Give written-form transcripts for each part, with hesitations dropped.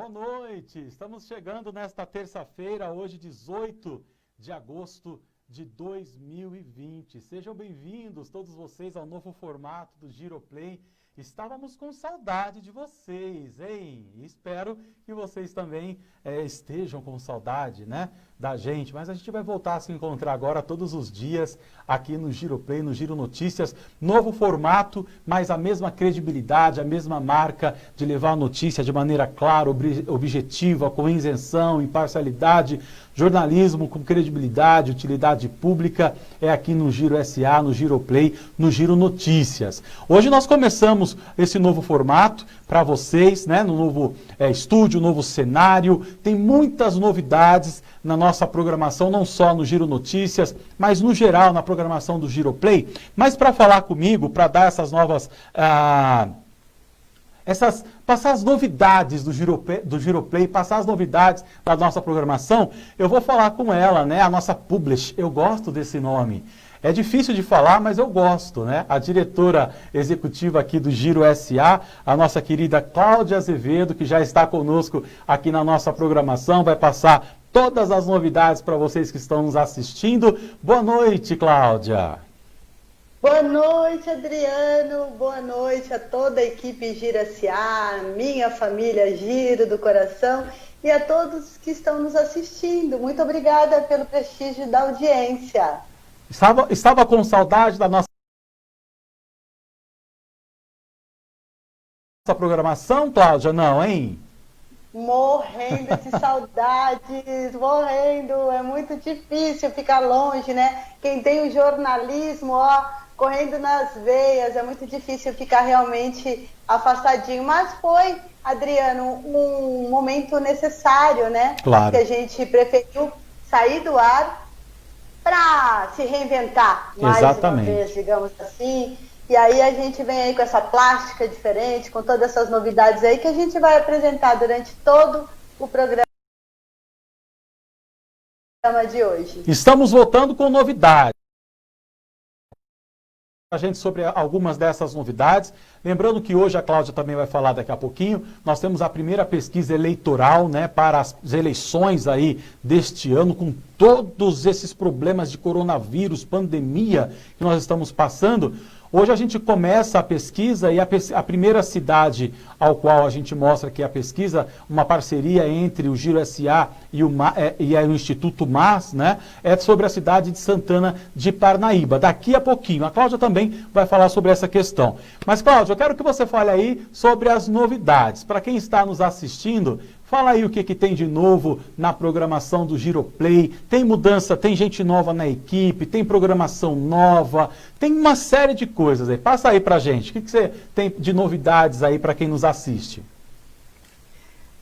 Boa noite, estamos chegando nesta terça-feira, hoje 18 de agosto de 2020. Sejam bem-vindos todos vocês ao novo formato do Giroplay. Estávamos com saudade de vocês, hein? Espero que vocês também estejam com saudade, né, da gente. Mas a gente vai voltar a se encontrar agora todos os dias aqui no Giroplay, no Giro Notícias. Novo formato, mas a mesma credibilidade, a mesma marca de levar a notícia de maneira clara, objetiva, com isenção, imparcialidade, jornalismo com credibilidade, utilidade pública. É aqui no Giro SA, no Giroplay, no Giro Notícias. Hoje nós começamos esse novo formato para vocês, né, no novo estúdio, novo cenário. Tem muitas novidades na nossa programação, não só no Giro Notícias, mas no geral na programação do Giroplay. Mas para falar comigo, para dar essas novas... passar as novidades do Giroplay, passar as novidades da nossa programação, eu vou falar com ela, né, a nossa publish. Eu gosto desse nome. É difícil de falar, mas eu gosto, né? A diretora executiva aqui do Giro SA, a nossa querida Cláudia Azevedo, que já está conosco aqui na nossa programação, vai passar todas as novidades para vocês que estão nos assistindo. Boa noite, Cláudia. Boa noite, Adriano. Boa noite a toda a equipe Giro SA, minha família Giro do Coração e a todos que estão nos assistindo. Muito obrigada pelo prestígio da audiência. Estava com saudade da nossa programação, Cláudia? Não, hein? Morrendo de saudades, morrendo. É muito difícil ficar longe, né? Quem tem o jornalismo, ó, correndo nas veias, é muito difícil ficar realmente afastadinho. Mas foi, Adriano, um momento necessário, né? Claro. Que a gente preferiu sair do ar para se reinventar mais Exatamente. Uma vez, digamos assim. E aí a gente vem aí com essa plástica diferente, com todas essas novidades aí que a gente vai apresentar durante todo o programa de hoje. Estamos voltando com novidades. A gente sobre algumas dessas novidades. Lembrando que hoje a Cláudia também vai falar daqui a pouquinho. Nós temos a primeira pesquisa eleitoral, né, para as eleições aí deste ano, com todos esses problemas de coronavírus, pandemia que nós estamos passando. Hoje a gente começa a pesquisa e a primeira cidade ao qual a gente mostra que a pesquisa, uma parceria entre o Giro SA e o Instituto MAS, né, é sobre a cidade de Santana de Parnaíba. Daqui a pouquinho, a Cláudia também vai falar sobre essa questão. Mas, Cláudia, eu quero que você fale aí sobre as novidades. Para quem está nos assistindo, fala aí o que tem de novo na programação do Giroplay. Tem mudança, tem gente nova na equipe, tem programação nova, tem uma série de coisas aí. Passa aí pra gente. O que você tem de novidades aí para quem nos assiste?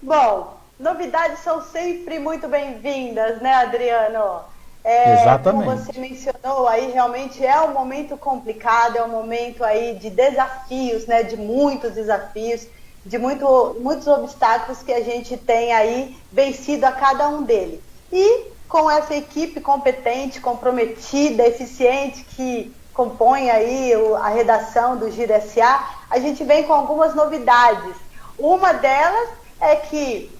Bom, novidades são sempre muito bem-vindas, né, Adriano? Exatamente. Como você mencionou aí, realmente é um momento complicado, é um momento aí de desafios, né, de muitos desafios, de muitos obstáculos que a gente tem aí vencido a cada um deles. E com essa equipe competente, comprometida, eficiente, que compõe aí a redação do Giro SA, a gente vem com algumas novidades. Uma delas é que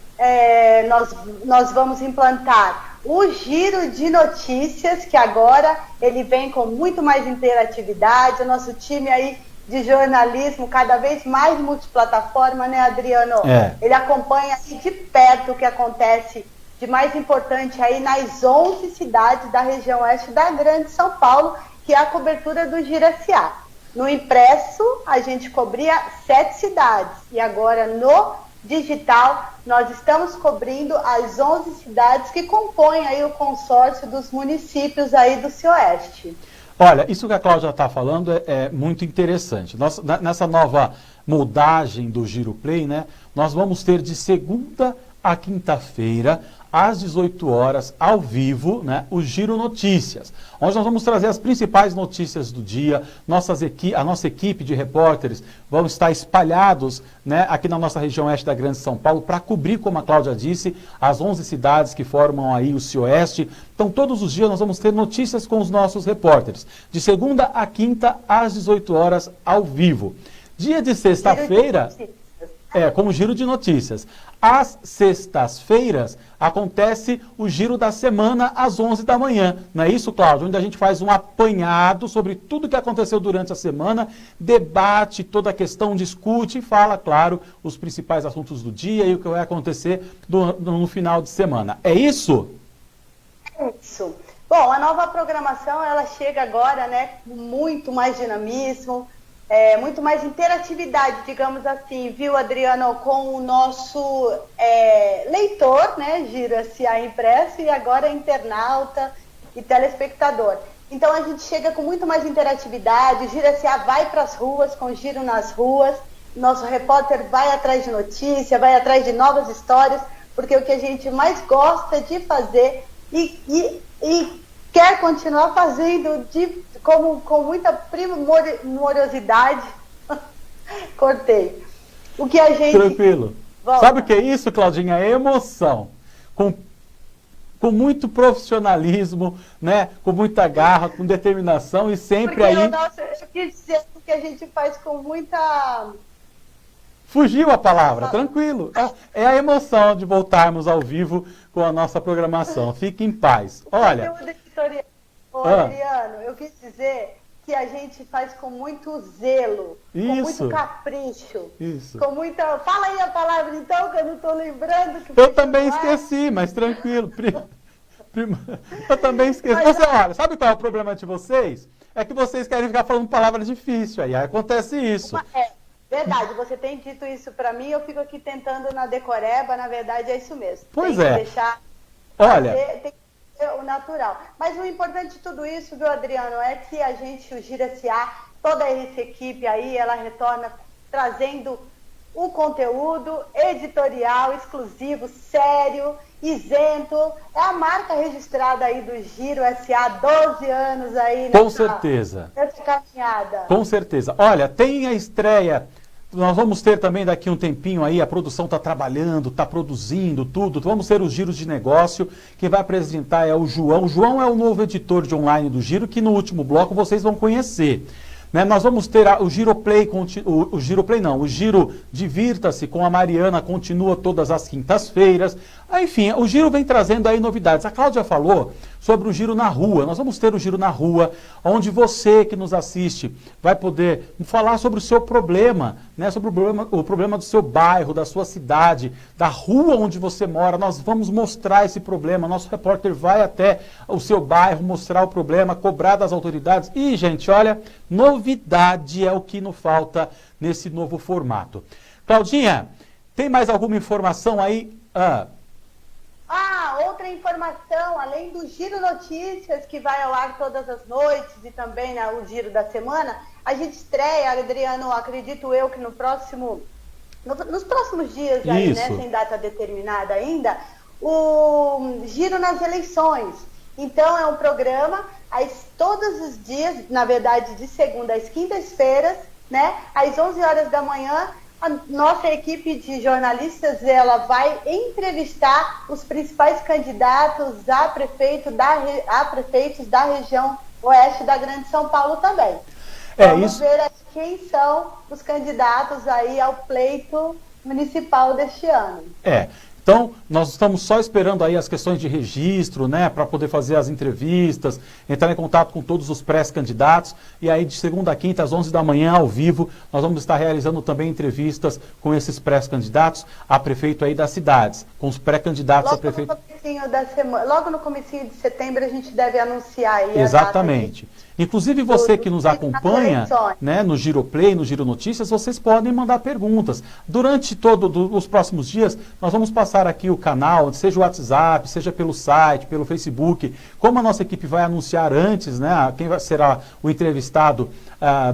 nós vamos implantar o Giro de Notícias, que agora ele vem com muito mais interatividade, o nosso time aí de jornalismo cada vez mais multiplataforma, né, Adriano? Ele acompanha aí de perto o que acontece de mais importante aí nas 11 cidades da região oeste da Grande São Paulo, que é a cobertura do Giro SA. No impresso, a gente cobria 7 cidades, e agora no digital, nós estamos cobrindo as 11 cidades que compõem aí o consórcio dos municípios aí do Cioeste. Olha, isso que a Cláudia está falando é muito interessante. Nessa nova moldagem do Giroplay, né, nós vamos ter de segunda a quinta-feira, às 18 horas, ao vivo, né, o Giro Notícias, onde nós vamos trazer as principais notícias do dia. A nossa equipe de repórteres vão estar espalhados, né, aqui na nossa região oeste da Grande São Paulo para cobrir, como a Cláudia disse, as 11 cidades que formam aí o Cioeste. Então, todos os dias nós vamos ter notícias com os nossos repórteres, de segunda a quinta, às 18 horas, ao vivo. Dia de sexta-feira... como giro de notícias. Às sextas-feiras acontece o giro da semana às 11 da manhã. Não é isso, Cláudio? Onde a gente faz um apanhado sobre tudo que aconteceu durante a semana, debate toda a questão, discute e fala, claro, os principais assuntos do dia e o que vai acontecer no final de semana. É isso? É isso. Bom, a nova programação, ela chega agora, né, com muito mais dinamismo, muito mais interatividade, digamos assim, viu, Adriano, com o nosso leitor, né, Giro SA impresso, e agora internauta e telespectador. Então a gente chega com muito mais interatividade, o Giro SA vai para as ruas, com Giro nas ruas, nosso repórter vai atrás de notícia, vai atrás de novas histórias, porque o que a gente mais gosta de fazer e quer continuar fazendo com muita primorosidade. Cortei. O que a gente... Tranquilo. Volta. Sabe o que é isso, Claudinha? É emoção. Com muito profissionalismo, né? Com muita garra, com determinação e sempre porque aí... Eu quis dizer que a gente faz com muita... Fugiu a palavra, tranquilo. É a emoção de voltarmos ao vivo com a nossa programação. Fique em paz. Olha... Adriano, eu quis dizer que a gente faz com muito zelo, com muito capricho, com muita... Fala aí a palavra então, que eu não estou lembrando. Eu também esqueci, mas tranquilo. Eu também esqueci. Você, olha, sabe qual é o problema de vocês? É que vocês querem ficar falando palavras difíceis, aí acontece isso. Verdade, você tem dito isso para mim, eu fico aqui tentando na decoreba, na verdade é isso mesmo. Pois tem é. Que deixar olha... tem que ser o natural. Mas o importante de tudo isso, viu, Adriano, é que a gente, o Giro SA, toda essa equipe aí, ela retorna trazendo o conteúdo editorial, exclusivo, sério, isento. É a marca registrada aí do Giro SA, 12 anos aí Com certeza. Nessa caminhada. Com certeza. Olha, tem a estreia... Nós vamos ter também daqui um tempinho aí, a produção está trabalhando, está produzindo tudo. Vamos ter os giros de negócio. Quem vai apresentar é o João. O João é o novo editor de online do Giro, que no último bloco vocês vão conhecer. Né? Nós vamos ter o Giroplay, o Giroplay não, o Giro Divirta-se com a Mariana, continua todas as quintas-feiras. Enfim, o Giro vem trazendo aí novidades. A Cláudia falou sobre o Giro na Rua. Nós vamos ter o Giro na Rua, onde você que nos assiste vai poder falar sobre o seu problema, né? Sobre o problema do seu bairro, da sua cidade, da rua onde você mora. Nós vamos mostrar esse problema. Nosso repórter vai até o seu bairro mostrar o problema, cobrar das autoridades. E, gente, olha, novidade é o que não falta nesse novo formato. Claudinha, tem mais alguma informação aí? Outra informação, além do Giro Notícias, que vai ao ar todas as noites, e também o Giro da Semana, a gente estreia, Adriano, acredito eu que nos próximos dias, aí, né, sem data determinada ainda, o Giro nas Eleições. Então é um programa, todos os dias, na verdade de segunda às quintas-feiras, né, às 11 horas da manhã, a nossa equipe de jornalistas, ela vai entrevistar os principais candidatos a prefeitos da região oeste da Grande São Paulo também. Vamos ver quem são os candidatos aí ao pleito municipal deste ano. Então, nós estamos só esperando aí as questões de registro, né, para poder fazer as entrevistas, entrar em contato com todos os pré-candidatos, e aí de segunda a quinta, às 11 da manhã, ao vivo, nós vamos estar realizando também entrevistas com esses pré-candidatos a prefeito aí das cidades, com os pré-candidatos a prefeito... Logo no comecinho de setembro a gente deve anunciar aí Exatamente. Inclusive você que nos acompanha, né, no Giroplay, no Giro Notícias, vocês podem mandar perguntas. Durante todos os próximos dias, nós vamos passar aqui o canal, seja o WhatsApp, seja pelo site, pelo Facebook. Como a nossa equipe vai anunciar antes, né, quem será o entrevistado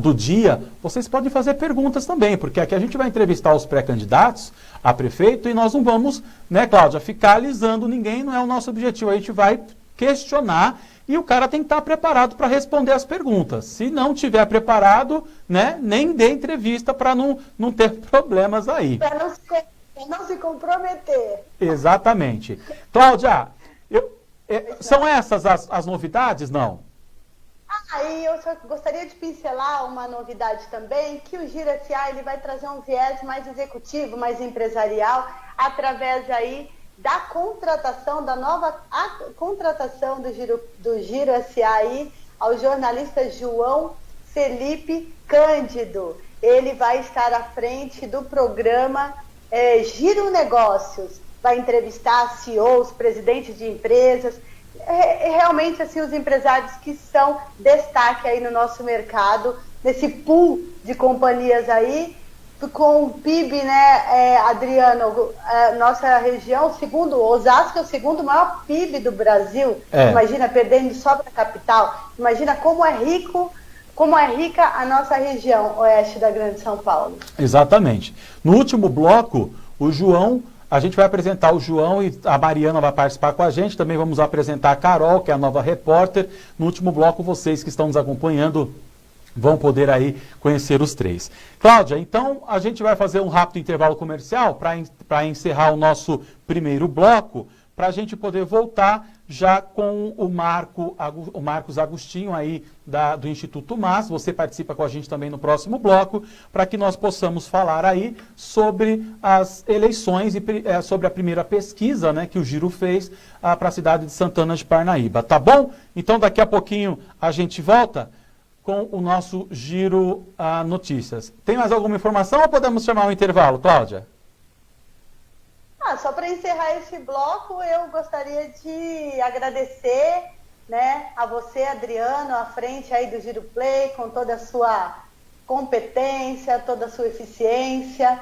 do dia, vocês podem fazer perguntas também, porque aqui a gente vai entrevistar os pré-candidatos a prefeito e nós não vamos, né, Cláudia, ficar alisando ninguém, não é o nosso objetivo. A gente vai questionar e o cara tem que estar preparado para responder as perguntas. Se não tiver preparado, né, nem dê entrevista para não ter problemas aí. Para não se comprometer. Exatamente. Cláudia, são essas as novidades, não? Aí eu só gostaria de pincelar uma novidade também, que o Giro SA ele vai trazer um viés mais executivo, mais empresarial, através aí da contratação, contratação do Giro SA aí ao jornalista João Felipe Cândido. Ele vai estar à frente do programa Giro Negócios, vai entrevistar CEOs, presidentes de empresas, realmente assim, os empresários que são destaque aí no nosso mercado, nesse pool de companhias aí, com o PIB, né, Adriano, nossa região, Osasco é o segundo maior PIB do Brasil, imagina, perdendo só para a capital, imagina como é rica a nossa região oeste da Grande São Paulo. Exatamente. No último bloco, a gente vai apresentar o João e a Mariana vai participar com a gente. Também vamos apresentar a Carol, que é a nova repórter. No último bloco, vocês que estão nos acompanhando vão poder aí conhecer os três. Cláudia, então a gente vai fazer um rápido intervalo comercial para encerrar o nosso primeiro bloco, para a gente poder voltar já com o Marcos Agostinho aí do Instituto MAS. Você participa com a gente também no próximo bloco, para que nós possamos falar aí sobre as eleições e sobre a primeira pesquisa, né, que o Giro fez para a cidade de Santana de Parnaíba. Tá bom? Então daqui a pouquinho a gente volta com o nosso Giro Notícias. Tem mais alguma informação ou podemos chamar o intervalo, Cláudia? Só para encerrar esse bloco, eu gostaria de agradecer, né, a você, Adriano, à frente aí do Giro Play, com toda a sua competência, toda a sua eficiência.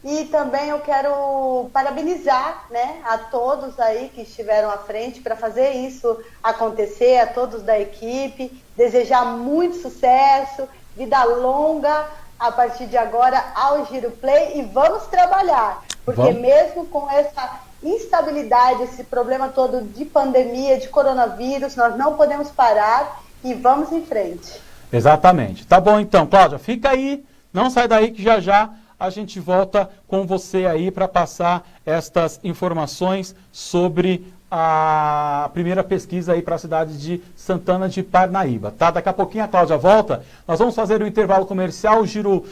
E também eu quero parabenizar, né, a todos aí que estiveram à frente para fazer isso acontecer, a todos da equipe, desejar muito sucesso, vida longa a partir de agora ao Giro Play, e vamos trabalhar, porque mesmo com essa instabilidade, esse problema todo de pandemia, de coronavírus, nós não podemos parar e vamos em frente. Exatamente. Tá bom então, Cláudia, fica aí, não sai daí que já a gente volta com você aí para passar estas informações sobre a primeira pesquisa aí para a cidade de Santana de Parnaíba, tá? Daqui a pouquinho a Cláudia volta, nós vamos fazer o intervalo comercial, o Giro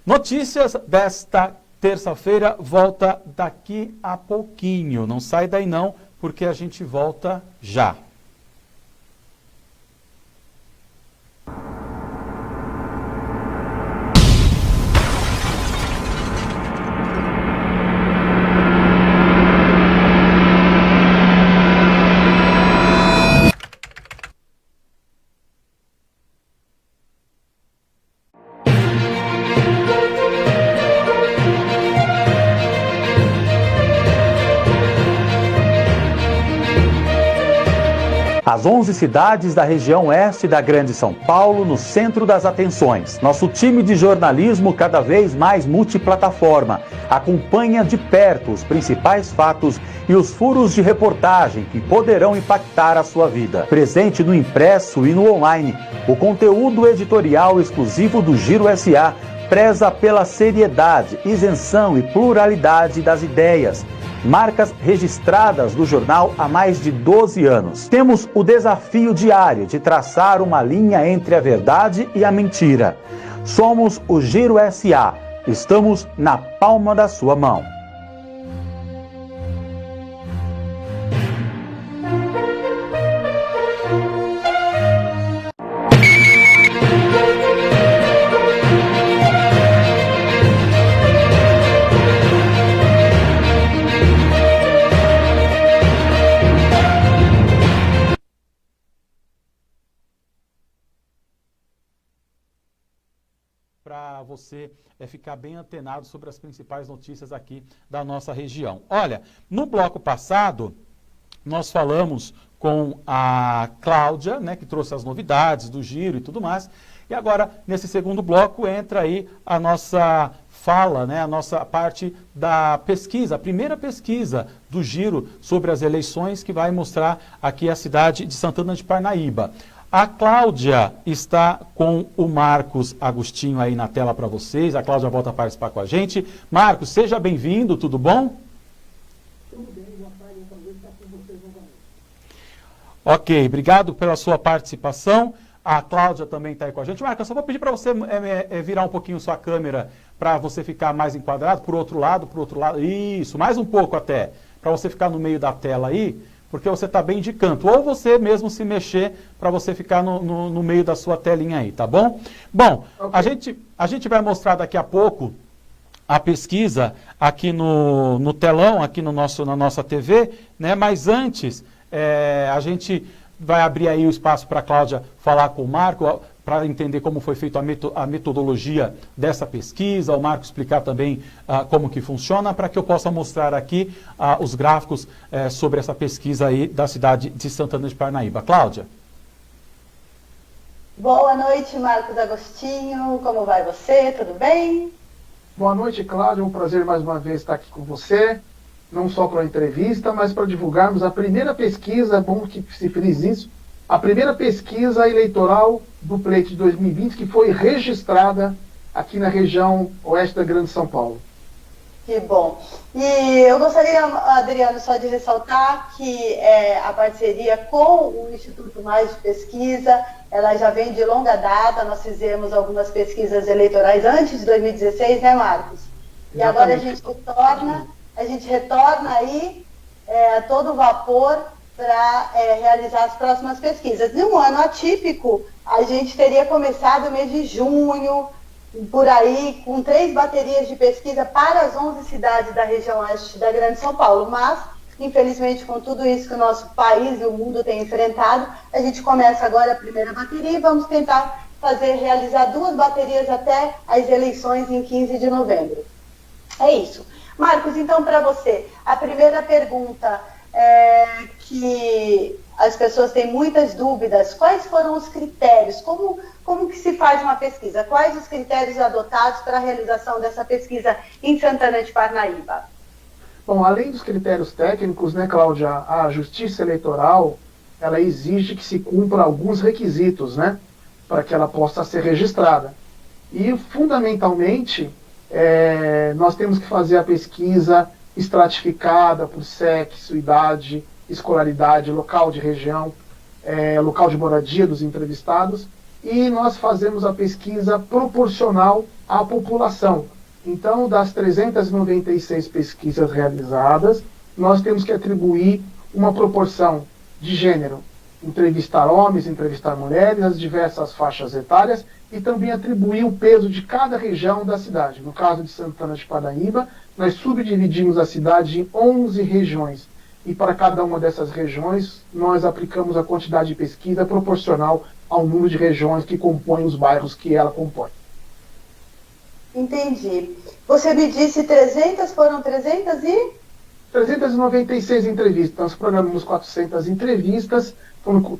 Notícias desta terça-feira volta daqui a pouquinho. Não sai daí não, porque a gente volta já. As 11 cidades da região oeste da Grande São Paulo no centro das atenções. Nosso time de jornalismo cada vez mais multiplataforma acompanha de perto os principais fatos e os furos de reportagem que poderão impactar a sua vida. Presente no impresso e no online, o conteúdo editorial exclusivo do Giro SA preza pela seriedade, isenção e pluralidade das ideias, marcas registradas do jornal há mais de 12 anos. Temos o desafio diário de traçar uma linha entre a verdade e a mentira. Somos o Giro SA. Estamos na palma da sua mão. Para você ficar bem antenado sobre as principais notícias aqui da nossa região. Olha, no bloco passado, nós falamos com a Cláudia, né, que trouxe as novidades do Giro e tudo mais, e agora, nesse segundo bloco, entra aí a nossa fala, né, a nossa parte da pesquisa, a primeira pesquisa do Giro sobre as eleições, que vai mostrar aqui a cidade de Santana de Parnaíba. A Cláudia está com o Marcos Agostinho aí na tela para vocês. A Cláudia volta a participar com a gente. Marcos, seja bem-vindo, tudo bom? Tudo bem, boa tarde, um prazer estar com vocês novamente. Ok, obrigado pela sua participação. A Cláudia também está aí com a gente. Marcos, eu só vou pedir para você virar um pouquinho sua câmera para você ficar mais enquadrado, por outro lado. Isso, mais um pouco até, para você ficar no meio da tela aí, porque você está bem de canto. Ou você mesmo se mexer para você ficar no meio da sua telinha aí, tá bom? Bom, okay. a gente vai mostrar daqui a pouco a pesquisa aqui no telão, aqui na nossa TV, né? Mas antes, a gente vai abrir aí o espaço para a Cláudia falar com o Marco, para entender como foi feita a metodologia dessa pesquisa, o Marco explicar também como que funciona, para que eu possa mostrar aqui os gráficos sobre essa pesquisa aí da cidade de Santana de Parnaíba. Cláudia. Boa noite, Marcos Agostinho, como vai você? Tudo bem? Boa noite, Cláudia, é um prazer mais uma vez estar aqui com você, não só para a entrevista, mas para divulgarmos a primeira pesquisa, é bom que se frise isso, a primeira pesquisa eleitoral do pleito de 2020 que foi registrada aqui na região oeste da Grande São Paulo. Que bom. E eu gostaria, Adriano, só de ressaltar que a parceria com o Instituto Mais de Pesquisa, ela já vem de longa data, nós fizemos algumas pesquisas eleitorais antes de 2016, né, Marcos? E agora a gente retorna aí a todo vapor para realizar as próximas pesquisas. Em um ano atípico, a gente teria começado o mês de junho, por aí, com 3 baterias de pesquisa para as 11 cidades da região oeste da Grande São Paulo. Mas, infelizmente, com tudo isso que o nosso país e o mundo têm enfrentado, a gente começa agora a primeira bateria e vamos tentar realizar 2 baterias até as eleições em 15 de novembro. É isso. Marcos, então, para você, a primeira pergunta que as pessoas têm muitas dúvidas: quais foram os critérios? Como que se faz uma pesquisa? Quais os critérios adotados para a realização dessa pesquisa em Santana de Parnaíba? Bom, além dos critérios técnicos, né, Cláudia, a Justiça Eleitoral, ela exige que se cumpra alguns requisitos, né, para que ela possa ser registrada. E, fundamentalmente, nós temos que fazer a pesquisa estratificada por sexo, idade, escolaridade, local de região, local de moradia dos entrevistados, e nós fazemos a pesquisa proporcional à população. Então, das 396 pesquisas realizadas, nós temos que atribuir uma proporção de gênero, entrevistar homens, entrevistar mulheres, as diversas faixas etárias, e também atribuir o peso de cada região da cidade. No caso de Santana de Parnaíba, nós subdividimos a cidade em 11 regiões. E para cada uma dessas regiões, nós aplicamos a quantidade de pesquisa proporcional ao número de regiões que compõem os bairros que ela compõe. Entendi. Você me disse 300, foram 300 e? 396 entrevistas. Nós programamos 400 entrevistas,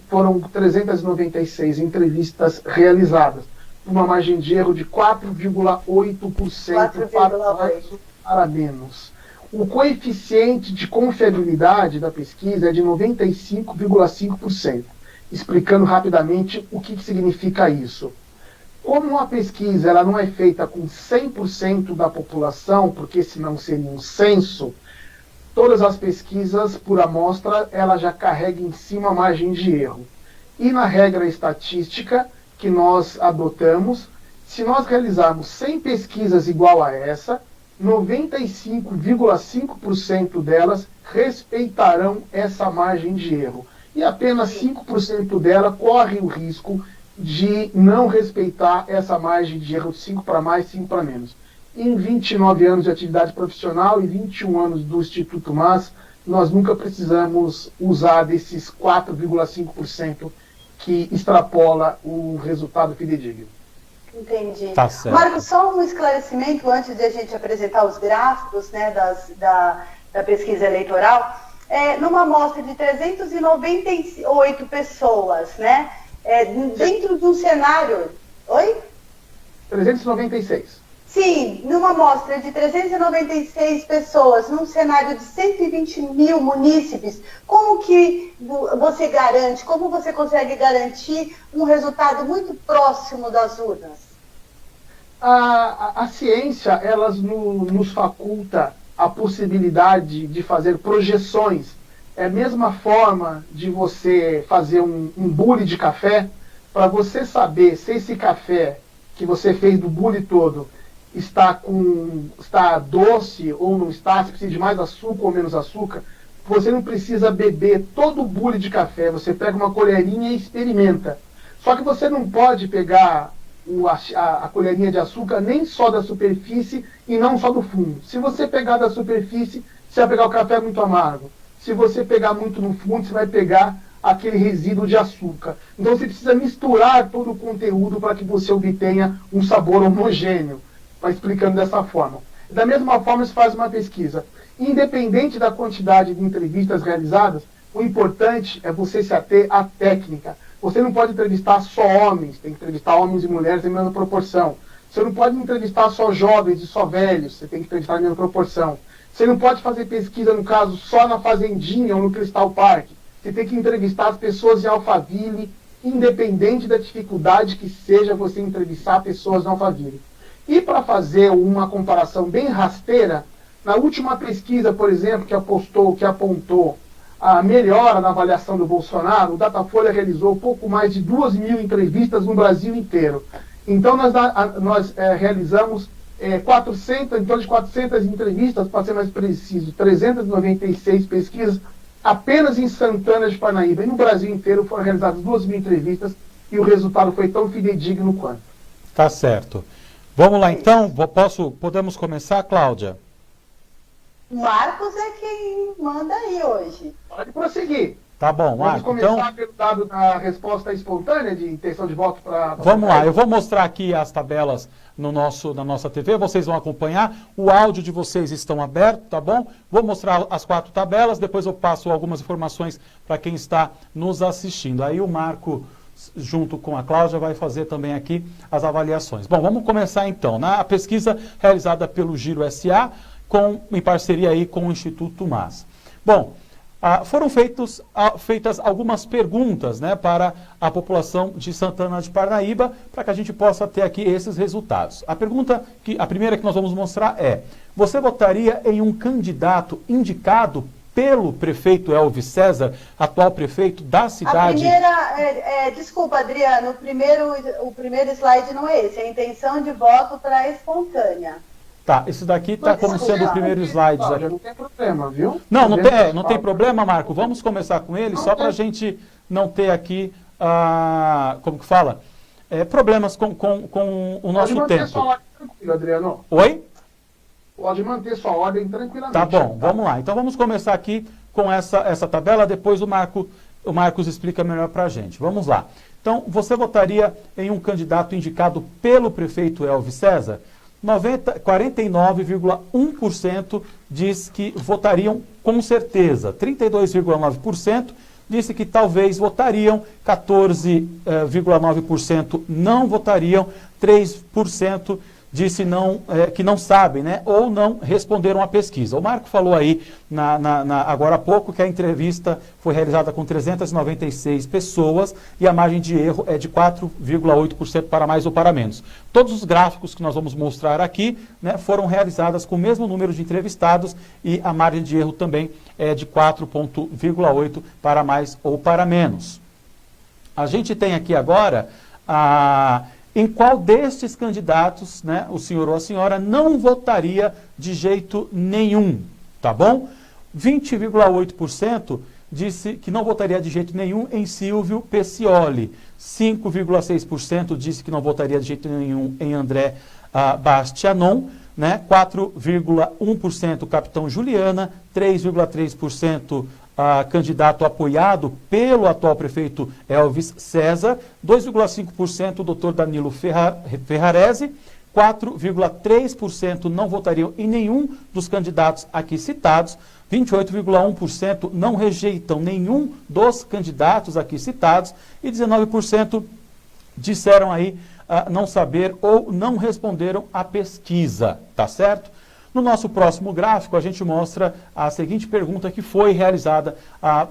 foram 396 entrevistas realizadas. Uma margem de erro de 4,8% para menos. O coeficiente de confiabilidade da pesquisa é de 95,5%. Explicando rapidamente o que significa isso. Como a pesquisa ela não é feita com 100% da população, porque senão seria um censo, todas as pesquisas por amostra ela já carrega em si uma margem de erro. E na regra estatística que nós adotamos, se nós realizarmos 100 pesquisas igual a essa, 95,5% delas respeitarão essa margem de erro. E apenas 5% dela corre o risco de não respeitar essa margem de erro de 5 para mais, 5 para menos. Em 29 anos de atividade profissional e 21 anos do Instituto MAS, nós nunca precisamos usar desses 4,5% que extrapola o resultado fidedigno. Entendi. Tá certo. Marcos, só um esclarecimento antes de a gente apresentar os gráficos, né, da pesquisa eleitoral. Numa amostra de 398 pessoas, né, dentro de um cenário... Oi? 396. Sim, numa amostra de 396 pessoas, num cenário de 120 mil munícipes, como que você garante, como você consegue garantir um resultado muito próximo das urnas? A ciência, ela nos faculta a possibilidade de fazer projeções. É a mesma forma de você fazer um bule de café, para você saber se esse café que você fez do bule todo está doce ou não está, se precisa de mais açúcar ou menos açúcar, você não precisa beber todo o bule de café. Você pega uma colherinha e experimenta. Só que você não pode pegar a colherinha de açúcar nem só da superfície e não só do fundo. Se você pegar da superfície, você vai pegar o café muito amargo. Se você pegar muito no fundo, você vai pegar aquele resíduo de açúcar. Então você precisa misturar todo o conteúdo para que você obtenha um sabor homogêneo. Vai explicando dessa forma. Da mesma forma, se faz uma pesquisa. Independente da quantidade de entrevistas realizadas, o importante é você se ater à técnica. Você não pode entrevistar só homens, tem que entrevistar homens e mulheres em mesma proporção. Você não pode entrevistar só jovens e só velhos, você tem que entrevistar em mesma proporção. Você não pode fazer pesquisa, no caso, só na Fazendinha ou no Crystal Park. Você tem que entrevistar as pessoas em Alphaville, independente da dificuldade que seja você entrevistar pessoas em Alphaville. E para fazer uma comparação bem rasteira, na última pesquisa, por exemplo, que apontou a melhora na avaliação do Bolsonaro, o Datafolha realizou pouco mais de 2.000 entrevistas no Brasil inteiro. Então nós realizamos em torno de 400 entrevistas, para ser mais preciso, 396 pesquisas, apenas em Santana de Parnaíba. E no Brasil inteiro foram realizadas 2.000 entrevistas e o resultado foi tão fidedigno quanto. Tá certo. Vamos lá então, podemos começar, Cláudia? Marcos é quem manda aí hoje. Pode prosseguir. Tá bom, Marcos. Vamos começar pelo dado da resposta espontânea de intenção de voto para... Vamos lá, eu vou mostrar aqui as tabelas na nossa TV, vocês vão acompanhar, o áudio de vocês estão aberto, tá bom? Vou mostrar as 4 tabelas, depois eu passo algumas informações para quem está nos assistindo. Aí o Marco, junto com a Cláudia, vai fazer também aqui as avaliações. Bom, vamos começar então. Na pesquisa realizada pelo Giro SA, em parceria aí com o Instituto MAS. Bom, foram feitas algumas perguntas, né, para a população de Santana de Parnaíba, para que a gente possa ter aqui esses resultados. A primeira que nós vamos mostrar é: você votaria em um candidato indicado pelo prefeito Elvis César, atual prefeito da cidade? A primeira, desculpa, Adriano, o primeiro slide não é esse, é a intenção de voto para espontânea. Tá, esse daqui está como sendo o primeiro slide. Não tem problema, viu? Não tem problema, Marco. Vamos começar com ele, só para a gente não ter aqui, como que fala? Problemas com o nosso tempo. Pode manter sua ordem tranquilo, Adriano. Oi? Pode manter sua ordem tranquilamente. Tá bom, vamos lá. Então vamos começar aqui com essa tabela, depois o Marcos explica melhor para a gente. Vamos lá. Então, você votaria em um candidato indicado pelo prefeito Elvis César? 49,1% diz que votariam com certeza, 32,9% disse que talvez votariam, 14,9% não votariam, 3% disse que não sabem, né, ou não responderam à pesquisa. O Marco falou aí agora há pouco que a entrevista foi realizada com 396 pessoas e a margem de erro é de 4,8% para mais ou para menos. Todos os gráficos que nós vamos mostrar aqui, né, foram realizadas com o mesmo número de entrevistados e a margem de erro também é de 4,8% para mais ou para menos. A gente tem aqui agora em qual destes candidatos, né, o senhor ou a senhora não votaria de jeito nenhum, tá bom? 20,8% disse que não votaria de jeito nenhum em Silvio Peccioli. 5,6% disse que não votaria de jeito nenhum em André Bastianon, né? 4,1% Capitão Juliana, 3,3% candidato apoiado pelo atual prefeito Elvis César, 2,5% o doutor Danilo Ferrarese, 4,3% não votariam em nenhum dos candidatos aqui citados, 28,1% não rejeitam nenhum dos candidatos aqui citados e 19% disseram aí não saber ou não responderam à pesquisa, tá certo? No nosso próximo gráfico, a gente mostra a seguinte pergunta que foi realizada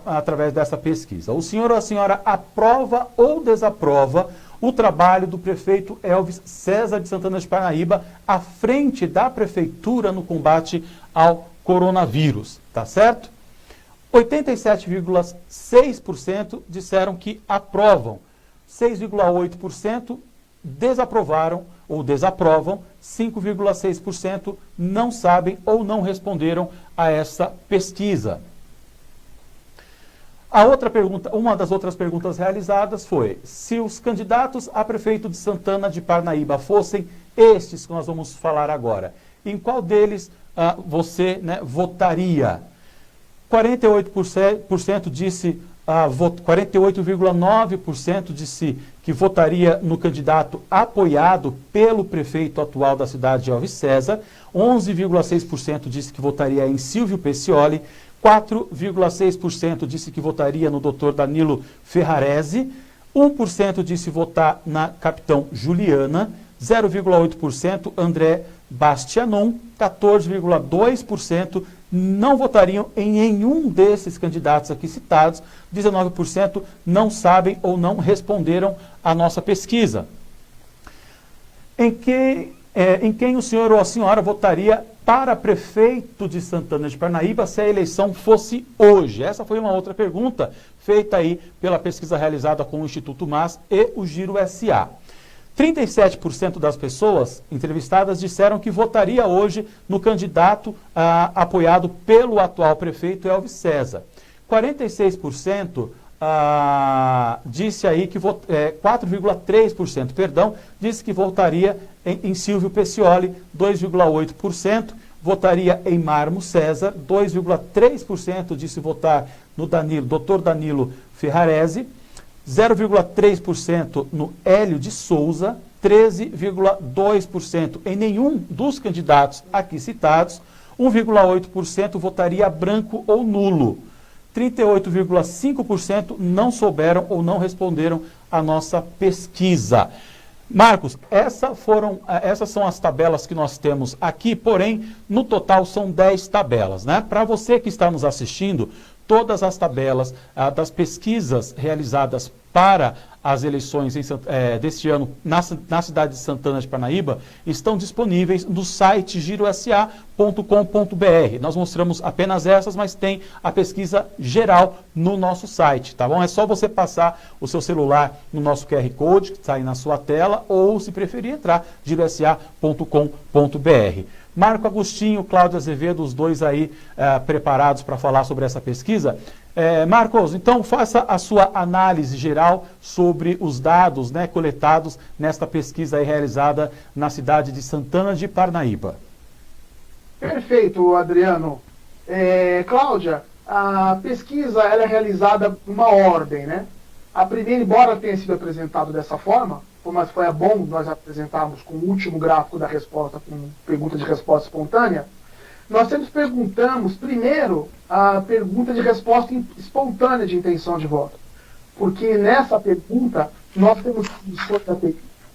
através dessa pesquisa. O senhor ou a senhora aprova ou desaprova o trabalho do prefeito Elvis César de Santana de Parnaíba à frente da prefeitura no combate ao coronavírus, tá certo? 87,6% disseram que aprovam. 6,8% desaprovaram ou desaprovam, 5,6% não sabem ou não responderam a essa pesquisa. A outra pergunta, uma das outras perguntas realizadas foi: se os candidatos a prefeito de Santana de Parnaíba fossem estes que nós vamos falar agora, em qual deles você, né, votaria? 48% disse 48,9% disse que votaria no candidato apoiado pelo prefeito atual da cidade de Elvis César, 11,6% disse que votaria em Silvio Peccioli, 4,6% disse que votaria no Dr. Danilo Ferrarese, 1% disse votar na Capitão Juliana, 0,8% André Bastianon, 14,2% não votariam em nenhum desses candidatos aqui citados, 19% não sabem ou não responderam à nossa pesquisa. Em quem o senhor ou a senhora votaria para prefeito de Santana de Parnaíba se a eleição fosse hoje? Essa foi uma outra pergunta feita aí pela pesquisa realizada com o Instituto MAS e o Giro SA. 37% das pessoas entrevistadas disseram que votaria hoje no candidato apoiado pelo atual prefeito Elvis César. 46% disse aí que 4,3%, perdão, disse que votaria em Silvio Peccioli, 2,8%, votaria em Marmo César, 2,3% disse votar no Dr. Danilo Ferrarese, 0,3% no Hélio de Souza, 13,2% em nenhum dos candidatos aqui citados, 1,8% votaria branco ou nulo, 38,5% não souberam ou não responderam à nossa pesquisa. Marcos, essas são as tabelas que nós temos aqui, porém, no total são 10 tabelas, né? Para você que está nos assistindo, todas as tabelas das pesquisas realizadas para as eleições deste ano na cidade de Santana de Parnaíba estão disponíveis no site girosa.com.br. Nós mostramos apenas essas, mas tem a pesquisa geral no nosso site, tá bom? É só você passar o seu celular no nosso QR Code, que está aí na sua tela, ou, se preferir, entrar girosa.com.br. Marco Agostinho, Cláudio Azevedo, os dois aí preparados para falar sobre essa pesquisa. Marcos, então faça a sua análise geral sobre os dados, né, coletados nesta pesquisa aí realizada na cidade de Santana de Parnaíba. Perfeito, Adriano. Cláudia, a pesquisa ela é realizada numa ordem, né? A primeira, embora tenha sido apresentado dessa forma, mas foi bom nós apresentarmos com o último gráfico da resposta, com pergunta de resposta espontânea, nós sempre perguntamos, primeiro, a pergunta de resposta espontânea de intenção de voto. Porque nessa pergunta, nós temos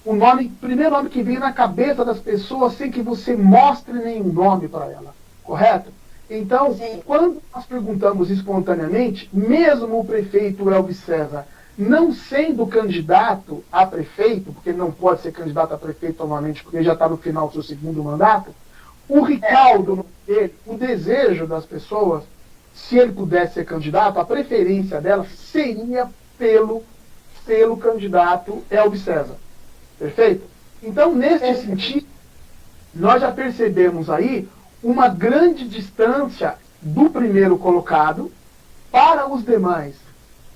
o primeiro nome que vem na cabeça das pessoas sem que você mostre nenhum nome para ela, correto? Então, quando nós perguntamos espontaneamente, mesmo o prefeito Elvis César não sendo candidato a prefeito, porque ele não pode ser candidato a prefeito novamente, porque ele já está no final do seu segundo mandato, o Ricaldo, o desejo das pessoas, se ele pudesse ser candidato, a preferência dela seria pelo candidato Elvis César. Perfeito? Então, nesse sentido, nós já percebemos aí uma grande distância do primeiro colocado para os demais.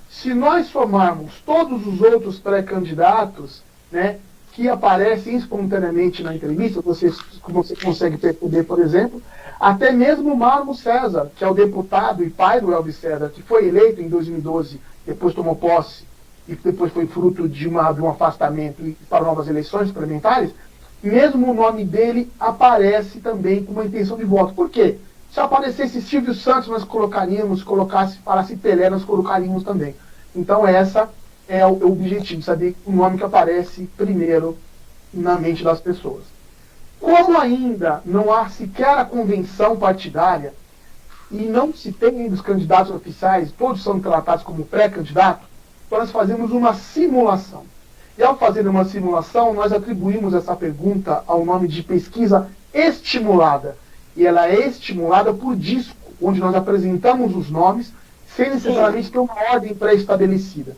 Se nós somarmos todos os outros pré-candidatos, né, que aparecem espontaneamente na entrevista, você consegue perceber, por exemplo, até mesmo o Marmo César, que é o deputado e pai do Elvis César, que foi eleito em 2012, depois tomou posse e depois foi fruto de um afastamento para novas eleições suplementares, mesmo o nome dele aparece também com uma intenção de voto. Por quê? Se aparecesse Silvio Santos, nós colocaríamos, falasse Pelé, nós colocaríamos também. Então, essa é o objetivo, saber o nome que aparece primeiro na mente das pessoas. Como ainda não há sequer a convenção partidária e não se tem ainda os candidatos oficiais, todos são tratados como pré-candidato, então nós fazemos uma simulação. E ao fazer uma simulação, nós atribuímos essa pergunta ao nome de pesquisa estimulada. E ela é estimulada por disco, onde nós apresentamos os nomes sem necessariamente ter uma ordem pré-estabelecida.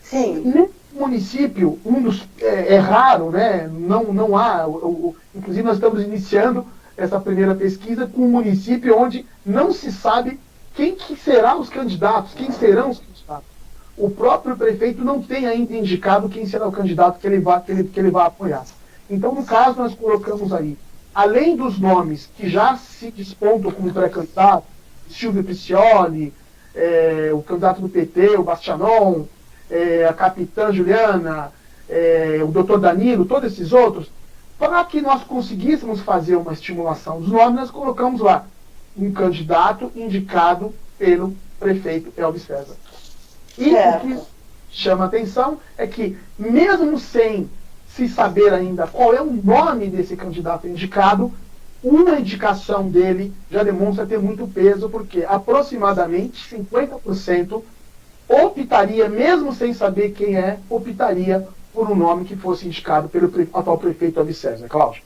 Sim. Nesse município, é raro, né? Não há, inclusive nós estamos iniciando essa primeira pesquisa com um município onde não se sabe quem que serão os candidatos, quem serão os candidatos. O próprio prefeito não tem ainda indicado quem será o candidato que ele vai apoiar. Então, no caso, nós colocamos aí, além dos nomes que já se despontam como pré-candidato, Silvio Piccioli, o candidato do PT, o Bastianon, a capitã Juliana, o doutor Danilo, todos esses outros, para que nós conseguíssemos fazer uma estimulação dos nomes, nós colocamos lá um candidato indicado pelo prefeito Elvis César. E o que chama atenção é que, mesmo sem se saber ainda qual é o nome desse candidato indicado, uma indicação dele já demonstra ter muito peso, porque aproximadamente 50% optaria, mesmo sem saber quem é, optaria por um nome que fosse indicado pelo atual prefeito Elvis César. Cláudio.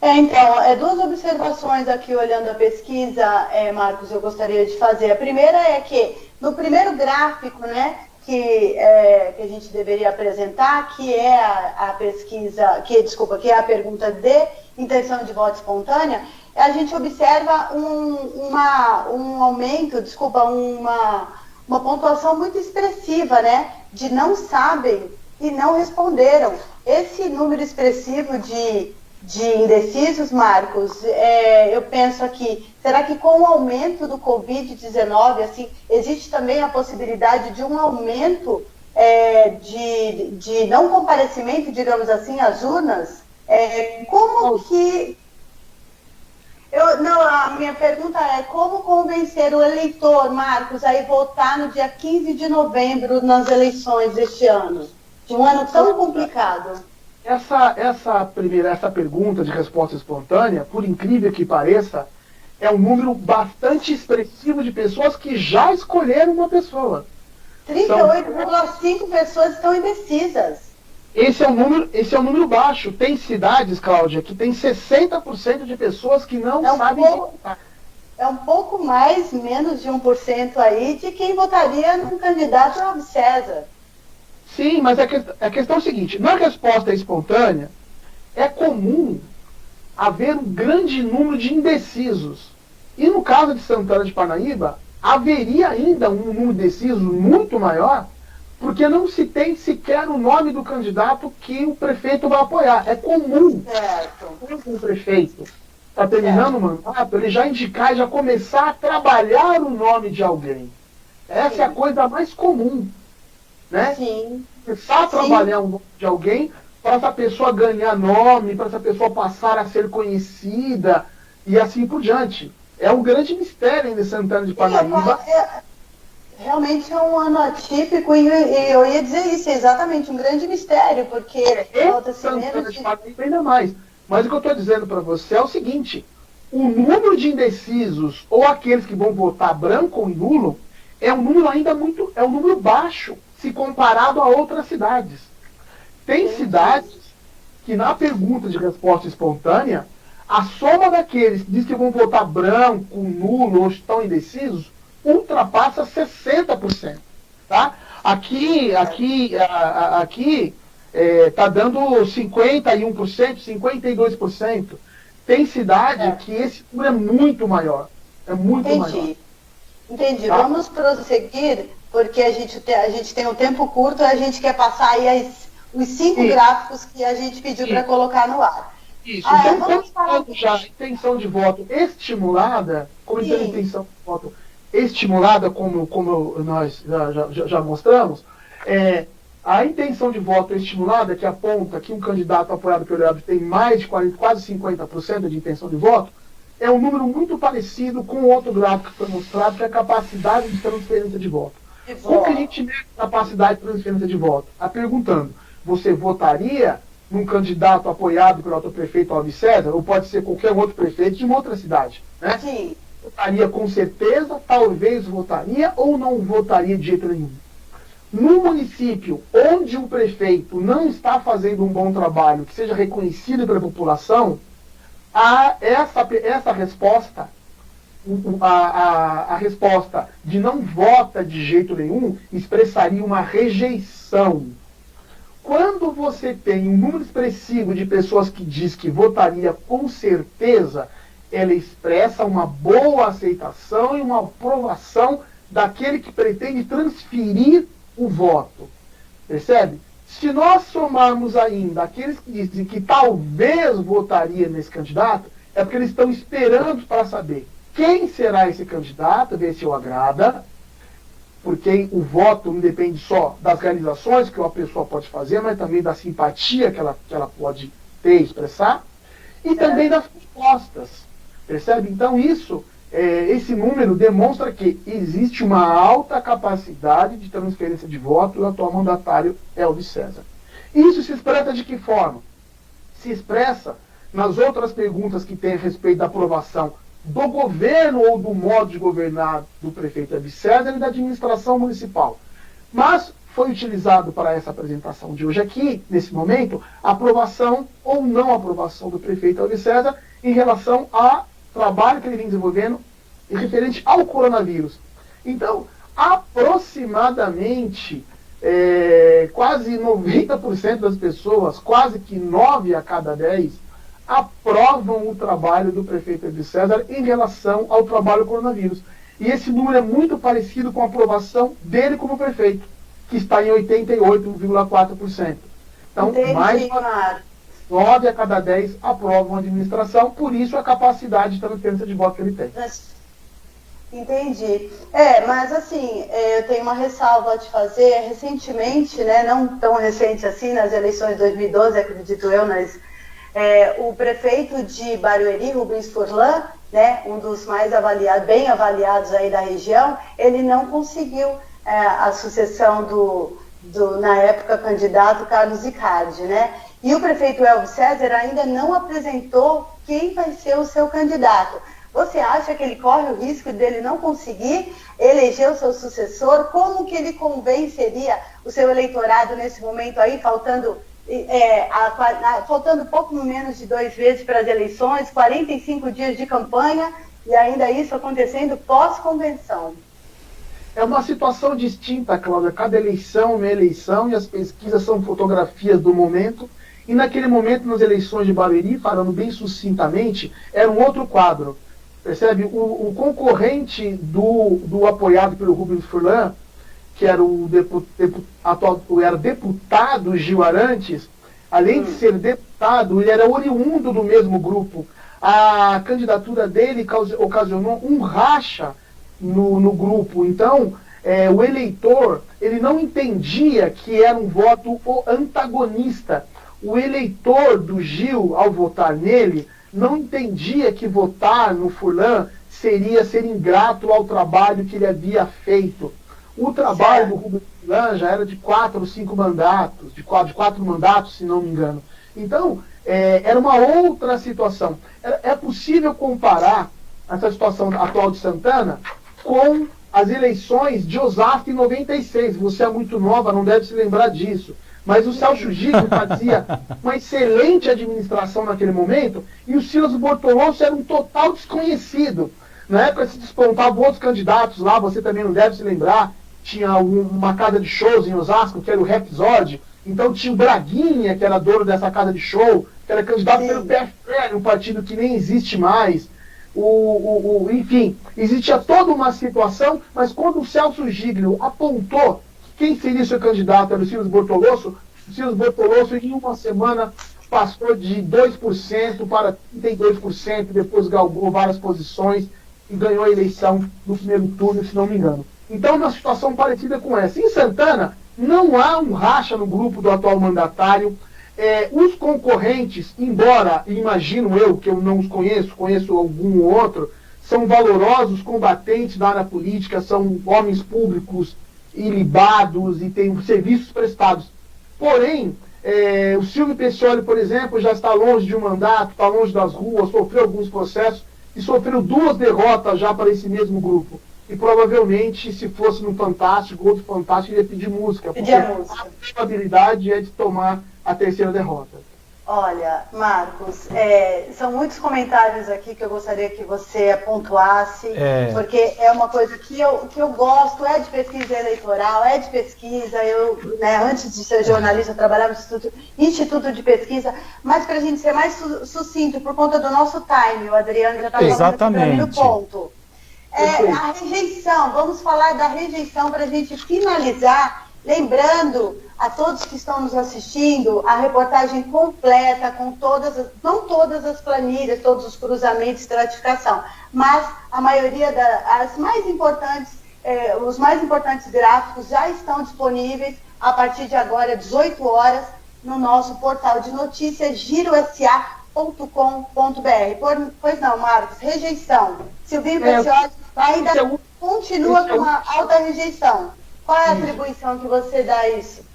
Então, duas observações aqui olhando a pesquisa, Marcos, eu gostaria de fazer. A primeira é que, no primeiro gráfico, né, que a gente deveria apresentar, que é a pesquisa, que é a pergunta de intenção de voto espontânea, a gente observa um aumento, uma pontuação muito expressiva, né, de não sabem e não responderam. Esse número expressivo de indecisos, Marcos, eu penso aqui, será que com o aumento do Covid-19, assim, existe também a possibilidade de um aumento de não comparecimento, digamos assim, às urnas? Como que... a minha pergunta é como convencer o eleitor, Marcos, a ir votar no dia 15 de novembro nas eleições deste ano? De um ano tão complicado. Essa pergunta de resposta espontânea, por incrível que pareça, é um número bastante expressivo de pessoas que já escolheram uma pessoa. 38,5 pessoas estão indecisas. Esse é um número baixo. Tem cidades, Cláudia, que tem 60% de pessoas que não sabem votar. É um pouco menos de 1% aí de quem votaria num candidato ao César. Sim, mas a questão é a seguinte, na resposta espontânea, é comum haver um grande número de indecisos. E no caso de Santana de Parnaíba, haveria ainda um número de indecisos muito maior, porque não se tem sequer o nome do candidato que o prefeito vai apoiar. É comum, quando o prefeito está terminando o mandato, ele já indicar e já começar a trabalhar o nome de alguém. Essa é a coisa mais comum. Né? Sim. Começar a trabalhar o nome de alguém para essa pessoa ganhar nome, para essa pessoa passar a ser conhecida e assim por diante. É um grande mistério ainda Santana de Parnaíba. Realmente é um ano atípico e eu ia dizer isso, é exatamente um grande mistério, porque Santana de Parnaíba ainda mais. Mas o que eu estou dizendo para você é o seguinte, o número de indecisos ou aqueles que vão votar branco ou nulo é um número ainda um número baixo se comparado a outras cidades. Tem cidades que na pergunta de resposta espontânea, a soma daqueles que diz que vão votar branco, nulo ou estão indecisos, ultrapassa 60%. Tá? Aqui está dando 51%, 52%. Tem cidade que esse número é muito maior. É muito maior. Entendi. Tá? Vamos prosseguir, porque a gente tem um tempo curto e a gente quer passar aí os 5 gráficos que a gente pediu para colocar no ar. Isso. Então, quando já a intenção de voto estimulada, como nós já mostramos, a intenção de voto estimulada, que aponta que um candidato apoiado pelo Elvis tem mais de quase 50% de intenção de voto, é um número muito parecido com o outro gráfico que foi mostrado, que é a capacidade de transferência de voto. Como que a gente mede a capacidade de transferência de voto? Perguntando, você votaria num candidato apoiado pelo atual prefeito Elvis César, ou pode ser qualquer outro prefeito de uma outra cidade? Né? Sim. Votaria com certeza, talvez votaria, ou não votaria de jeito nenhum? No município onde o prefeito não está fazendo um bom trabalho, que seja reconhecido pela população, essa resposta, a resposta de não vota de jeito nenhum, expressaria uma rejeição votação, quando você tem um número expressivo de pessoas que diz que votaria com certeza, ela expressa uma boa aceitação e uma aprovação daquele que pretende transferir o voto. Percebe? Se nós somarmos ainda aqueles que dizem que talvez votaria nesse candidato, é porque eles estão esperando para saber quem será esse candidato, ver se o agrada, porque o voto não depende só das realizações que uma pessoa pode fazer, mas também da simpatia que ela pode ter e expressar, e também das propostas. Percebe? Então esse número demonstra que existe uma alta capacidade de transferência de voto do atual mandatário Elvis César. Isso se expressa de que forma? Se expressa nas outras perguntas que tem a respeito da aprovação do governo ou do modo de governar do prefeito Elvis César e da administração municipal. Mas foi utilizado para essa apresentação de hoje aqui, nesse momento, a aprovação ou não aprovação do prefeito Elvis César em relação ao trabalho que ele vem desenvolvendo referente ao coronavírus. Então, aproximadamente, quase 90% das pessoas, quase que 9 a cada 10, aprovam o trabalho do prefeito Elvis César em relação ao trabalho do coronavírus. E esse número é muito parecido com a aprovação dele como prefeito, que está em 88,4%. Então, Entendi, mais 9 a cada 10 aprovam a administração, por isso a capacidade de transferência de voto que ele tem. Entendi. Mas assim, eu tenho uma ressalva a te fazer. Recentemente, né, não tão recente assim, nas eleições de 2012, acredito eu, o prefeito de Barueri, Rubens Furlan, né, um dos mais bem avaliados aí da região, ele não conseguiu a sucessão do, na época, candidato Carlos Icardi, né? E o prefeito Elvis César ainda não apresentou quem vai ser o seu candidato. Você acha que ele corre o risco dele não conseguir eleger o seu sucessor? Como que ele convenceria o seu eleitorado nesse momento aí, faltando pouco menos de 2 meses para as eleições, 45 dias de campanha e ainda isso acontecendo pós-convenção? É uma situação distinta, Cláudia. Cada eleição é uma eleição e as pesquisas são fotografias do momento. E naquele momento, nas eleições de Barueri, falando bem sucintamente, era um outro quadro. Percebe? O concorrente do apoiado pelo Rubens Furlan, que era era deputado Gil Arantes, além de ser deputado, ele era oriundo do mesmo grupo. A candidatura dele ocasionou um racha no grupo. Então, o eleitor, ele não entendia que era um voto antagonista. O eleitor do Gil, ao votar nele, não entendia que votar no Furlan seria ser ingrato ao trabalho que ele havia feito. O trabalho do Rubens Furlan já era de 4 ou 5 mandatos, de 4 mandatos, se não me engano. Então, era uma outra situação. É possível comparar essa situação atual de Santana com as eleições de Osasco em 96. Você é muito nova, não deve se lembrar disso. Mas o Celso Giglio fazia uma excelente administração naquele momento e o Silas Bortolossi era um total desconhecido. Na época se despontavam outros candidatos lá, você também não deve se lembrar. Tinha uma casa de shows em Osasco, que era o Rhapsody. Então tinha o Braguinha, que era dono dessa casa de show, que era candidato pelo PFL, um partido que nem existe mais. Enfim, existia toda uma situação, mas quando o Celso Giglio apontou quem seria seu candidato, era o Silas Bortolossi, em uma semana passou de 2% para 32%, depois galgou várias posições e ganhou a eleição no primeiro turno, se não me engano. Então, uma situação parecida com essa. Em Santana, não há um racha no grupo do atual mandatário. Os concorrentes, embora, imagino eu, que eu não os conheço algum ou outro, são valorosos combatentes da área política, são homens públicos ilibados e têm serviços prestados. Porém, o Silvio Peccioli, por exemplo, já está longe de um mandato, está longe das ruas, sofreu alguns processos e sofreu 2 derrotas já para esse mesmo grupo. E provavelmente, se fosse no Fantástico, outro Fantástico, iria pedir música, porque a probabilidade é de tomar a 3ª derrota. Olha, Marcos, são muitos comentários aqui que eu gostaria que você pontuasse, porque é uma coisa que eu gosto, é de pesquisa eleitoral, é de pesquisa. Eu, né, antes de ser jornalista, eu trabalhava no Instituto de Pesquisa, mas para a gente ser mais sucinto, por conta do nosso time, o Adriano já está falando para mim no ponto. A rejeição, vamos falar da rejeição para a gente finalizar, lembrando a todos que estão nos assistindo a reportagem completa com não todas as planilhas, todos os cruzamentos de estratificação, mas a maioria as mais importantes, os mais importantes gráficos já estão disponíveis a partir de agora, 18 horas, no nosso portal de notícias girosa.com.br. Pois não, Marcos, rejeição. Silvinho Preciosi ainda continua com uma alta rejeição. Qual é a atribuição que você dá a isso?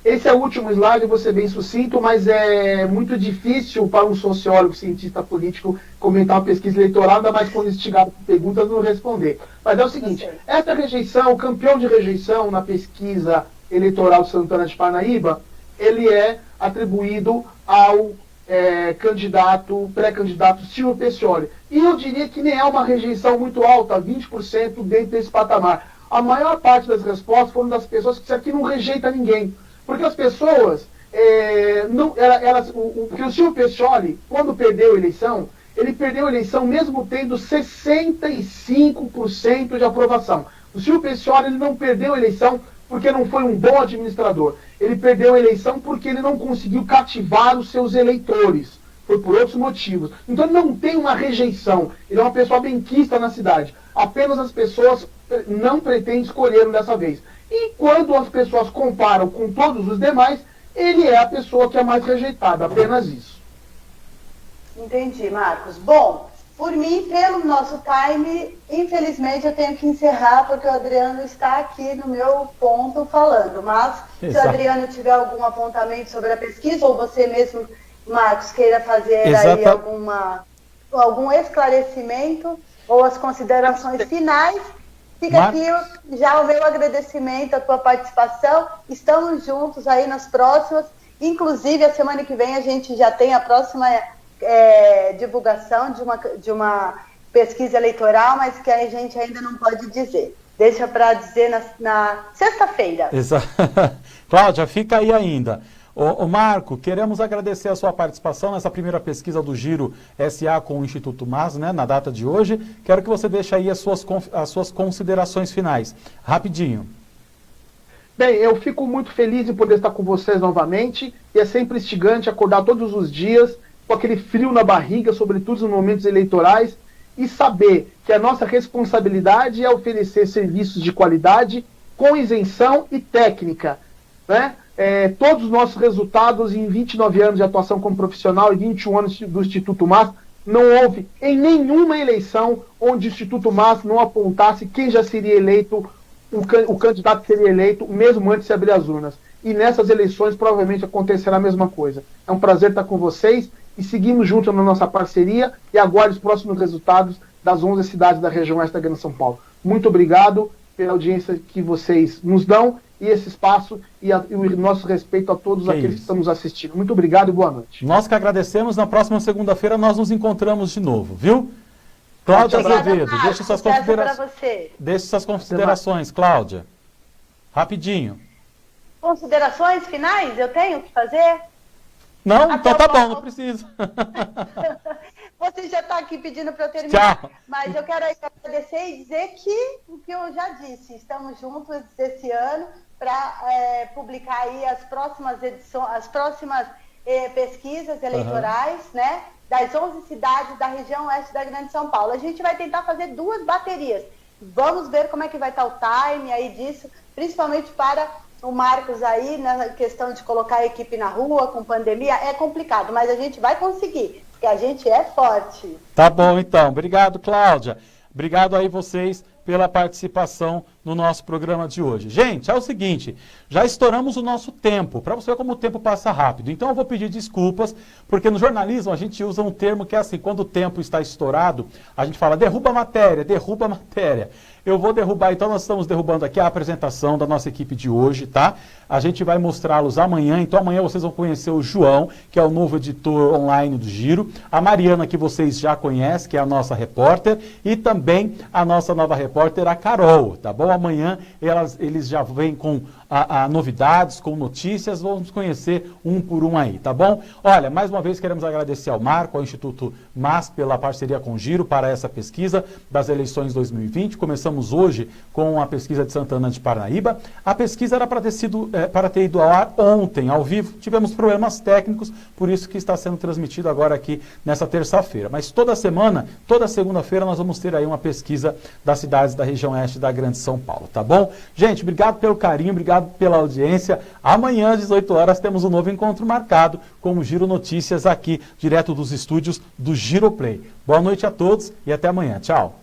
Esse é o último slide, vou ser bem sucinto, mas é muito difícil para um sociólogo, cientista político, comentar uma pesquisa eleitoral, ainda mais quando instigado por perguntas, não responder. Mas é o seguinte, essa rejeição, o campeão de rejeição na pesquisa eleitoral de Santana de Parnaíba, ele é atribuído ao pré-candidato Silvio Peccioli. E eu diria que nem é uma rejeição muito alta, 20% dentro desse patamar. A maior parte das respostas foram das pessoas que disseram que não rejeita ninguém. Porque as pessoas, porque o Silvio Peccioli, quando perdeu a eleição, ele perdeu a eleição mesmo tendo 65% de aprovação. O Silvio Peccioli ele não perdeu a eleição porque não foi um bom administrador. Ele perdeu a eleição porque ele não conseguiu cativar os seus eleitores. Foi por outros motivos. Então ele não tem uma rejeição. Ele é uma pessoa benquista na cidade. Apenas as pessoas não pretendem escolhê-lo dessa vez. E quando as pessoas comparam com todos os demais, ele é a pessoa que é mais rejeitada, apenas isso. Entendi, Marcos. Bom, por mim, pelo nosso time, infelizmente eu tenho que encerrar, porque o Adriano está aqui no meu ponto falando. Mas, se o Adriano tiver algum apontamento sobre a pesquisa, ou você mesmo, Marcos, queira fazer aí algum esclarecimento, ou as considerações finais, fica aqui já o meu agradecimento à tua participação. Estamos juntos aí nas próximas. Inclusive, a semana que vem a gente já tem a próxima divulgação de uma pesquisa eleitoral, mas que a gente ainda não pode dizer. Deixa para dizer na sexta-feira. Exato. Cláudia, fica aí ainda. Ô Marco, queremos agradecer a sua participação nessa primeira pesquisa do Giro SA com o Instituto MAS, né, na data de hoje. Quero que você deixe aí as suas considerações finais. Rapidinho. Bem, eu fico muito feliz em poder estar com vocês novamente. E é sempre instigante acordar todos os dias com aquele frio na barriga, sobretudo nos momentos eleitorais, e saber que a nossa responsabilidade é oferecer serviços de qualidade com isenção e técnica, né? Todos os nossos resultados em 29 anos de atuação como profissional e 21 anos do Instituto MAS, não houve em nenhuma eleição onde o Instituto MAS não apontasse quem já seria eleito, o candidato que seria eleito, mesmo antes de abrir as urnas. E nessas eleições provavelmente acontecerá a mesma coisa. É um prazer estar com vocês e seguimos juntos na nossa parceria e aguarde os próximos resultados das 11 cidades da região oeste da Grande São Paulo. Muito obrigado pela audiência que vocês nos dão e esse espaço e o nosso respeito a todos aqueles que estão nos assistindo. Muito obrigado e boa noite. Nós que agradecemos. Na próxima segunda-feira nós nos encontramos de novo, viu? Cláudia Azevedo, deixe suas considerações, Cláudia. Rapidinho. Considerações finais? Eu tenho que fazer? Não? Então tá bom, não precisa. Você já está aqui pedindo para eu terminar. Tchau. Mas eu quero agradecer e dizer que o que eu já disse, estamos juntos esse ano para publicar aí as próximas edições, as próximas pesquisas eleitorais, né, das 11 cidades da região oeste da Grande São Paulo. A gente vai tentar fazer 2 baterias. Vamos ver como é que vai estar o time aí disso, principalmente para o Marcos aí, na questão de colocar a equipe na rua com pandemia. É complicado, mas a gente vai conseguir, porque a gente é forte. Tá bom, então. Obrigado, Cláudia. Obrigado aí vocês pela participação no nosso programa de hoje. Gente, é o seguinte, já estouramos o nosso tempo, para você ver como o tempo passa rápido. Então eu vou pedir desculpas, porque no jornalismo a gente usa um termo que é assim, quando o tempo está estourado, a gente fala derruba a matéria, derruba a matéria. Eu vou derrubar, então nós estamos derrubando aqui a apresentação da nossa equipe de hoje, tá? A gente vai mostrá-los amanhã, então amanhã vocês vão conhecer o João, que é o novo editor online do Giro, a Mariana, que vocês já conhecem, que é a nossa repórter, e também a nossa nova repórter, a Carol, tá bom? Amanhã eles já vêm com novidades, com notícias, vamos conhecer um por um aí, tá bom? Olha, mais uma vez queremos agradecer ao Marco, ao Instituto MAS, pela parceria com o Giro para essa pesquisa das eleições 2020. Começamos hoje com a pesquisa de Santana de Parnaíba. A pesquisa era para ter ido ao ar ontem, ao vivo. Tivemos problemas técnicos, por isso que está sendo transmitido agora aqui nessa terça-feira. Mas toda semana, toda segunda-feira, nós vamos ter aí uma pesquisa das cidades da região oeste da Grande São Paulo, tá bom? Gente, obrigado pelo carinho, obrigado pela audiência. Amanhã, às 18 horas, temos um novo encontro marcado com o Giro Notícias aqui, direto dos estúdios do Giroplay. Boa noite a todos e até amanhã. Tchau.